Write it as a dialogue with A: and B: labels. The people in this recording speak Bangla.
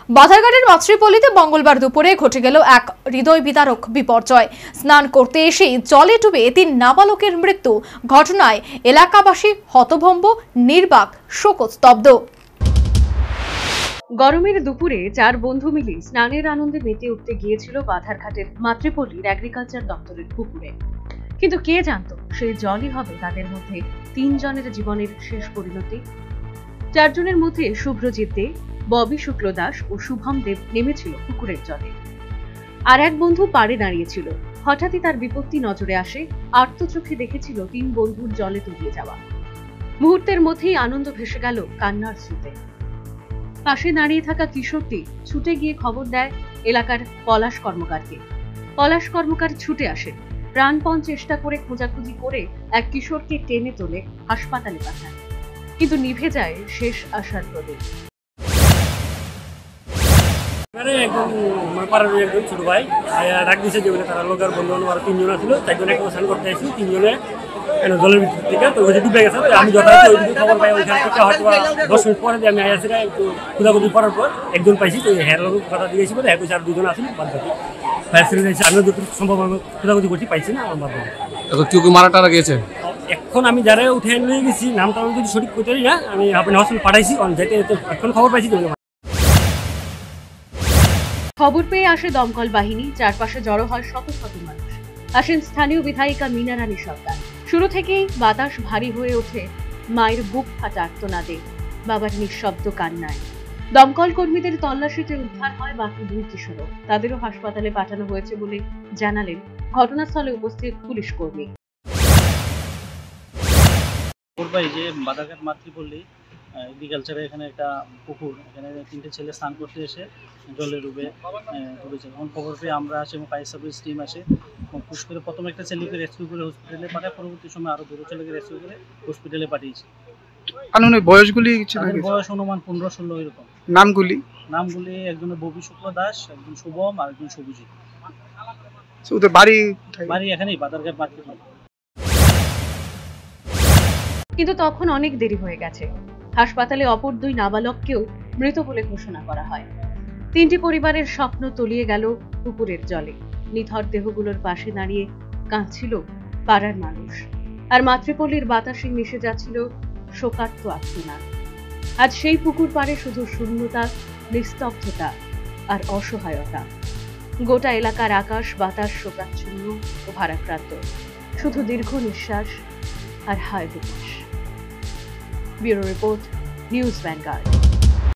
A: বাধারঘাটের মাতৃপল্লীতে মঙ্গলবার দুপুরে ঘটে গেল এক হৃদয় বিদারক বিপর্যয়। স্নান করতে এসে জলে ডুবে ৩ নাবালকের মৃত্যু। ঘটনায় এলাকাবাসী হতভম্ব, নির্বাক, শোকস্তব্ধ। গরমের দুপুরে 4 বন্ধু মিলে স্নানের আনন্দে মেতে উঠতে গিয়েছিল বাধারঘাটের মাতৃপল্লীর এগ্রিকালচার দপ্তরের পুকুরে। কিন্তু কে জানতো সেই জলই হবে তাদের মধ্যে 3 জনের জীবনের শেষ পরিণতি। 4 জনের মধ্যে শুভ্রজিৎ দে, ববি শুক্ল দাস ও শুভম দেব নেমেছিল পুকুরের জলে। আর এক বন্ধু পাড়ে দাঁড়িয়েছিল। হঠাৎই তার বিপত্তি নজরে আসে। আর্তচোখে দেখেছিল 3 বন্ধুর জলে তলিয়ে যাওয়া। মুহূর্তের মধ্যেই আনন্দ ভেসে গেল কান্নার স্রোতে। পাশে দাঁড়িয়ে থাকা কিশোরটি ছুটে গিয়ে খবর দেয় এলাকার পলাশ কর্মকারকে। পলাশ কর্মকার ছুটে আসে। প্রাণপণ চেষ্টা করে খোঁজাখুঁজি করে এক কিশোরকে টেনে তোলে হাসপাতালে পাঠান। কিন্তু নিভে যায় শেষ আশার প্রদীপ।
B: ছোট ভাই ডাক দিয়েছে যে তারা লোকের বন্ধু বান্ধব 3 জন ছিল, 4 জনে স্নান করতে আসছি। 3 জনে জলের ভিতর থেকে তো ডুবে গেছে। আমি যথাযথ ওইদিকে খবর পাই, ওইখান থেকে হয়তো 10 মিনিট পরে আমি আসি, একটু খোঁজাখুঁজি করার পর একজন পাইছি। তো হেয়ার কথা দিয়েছি বলে হ্যাঁ আর 2 জন আসেন বাদ বাকি ফায়ার সার্ভিস। আমিও যতটুকু সম্ভব আমি খোঁজাখুঁজি করছি, পাইছি না আমার বাদ বাকি।
C: কেউ মারা টারা গিয়েছে?
B: এখন আমি যারা উঠে নিয়ে গেছি নামটা আমি যদি সঠিক করতে পারি না, আমি আপনার হসপিটাল পাঠাইছি। যেতে এখন খবর পাইছি।
A: খবর পেয়ে আসে দমকল বাহিনী। চারপাশে জড়ো হয় শত শত মানুষ। আসেন স্থানীয় বিধায়িকা মীনা রানী সরকার। শুরু থেকেই বাতাস ভারী হয়ে ওঠে মায়ের বুক ফাটা আর্তনাদে, বাবার নিঃশব্দ কান্নায়। দমকল কর্মীদের তল্লাশিতে উদ্ধার হয় বাকি 2 কিশোরও। তাদেরও হাসপাতালে পাঠানো হয়েছে বলে জানালেন ঘটনাস্থলে উপস্থিত পুলিশ কর্মী।
D: যে বাধারঘাট মাতৃপল্লী এগ্রিকালচারে এখানে একটা পুকুর, এখানে 3টে ছেলে স্নান করতে এসে জলে ডুবেছে। তখন খবর পেয়ে আমরা আসি এবং ফায়ার সার্ভিস টিম আসে। পুশ করে প্রথমে একটা ছেলেকে রেস্কিউ করে হসপিটালে পাঠায়। পরবর্তী সময় আরো 2 ছেলেকে রেস্কিউ করে হসপিটালে পাঠিয়েছি।
C: আনুমানিক বয়সগুলি
D: বয়স অনুমান 15-16 এরকম। নামগুলি একজনের ববি শুক্ল দাস, একজন শুভম আর একজন শুভজিৎ।
C: ওদের বাড়ি
D: এখানেই বাধারঘাট মাতৃপল্লী।
A: কিন্তু তখন অনেক দেরি হয়ে গেছে। হাসপাতালে অপর 2 নাবালককেও মৃত বলে ঘোষণা করা হয়। 3টি পরিবারের স্বপ্ন তলিয়ে গেল পুকুরের জলে। নিথর দেহগুলোর পাশে দাঁড়িয়ে কাঁদছিল পাড়ার মানুষ। আর মাতৃপল্লীর বাতাসে মিশে যাচ্ছিল শোকার্ত আর্তনাদ। আজ সেই পুকুর পাড়ে শুধু শূন্যতা, নিস্তব্ধতা আর অসহায়তা। গোটা এলাকার আকাশ বাতাস শোকাচ্ছন্ন ও ভারাক্রান্ত। শুধু দীর্ঘ নিঃশ্বাস আর হায় হুতাশ। Bureau report, news vanguard.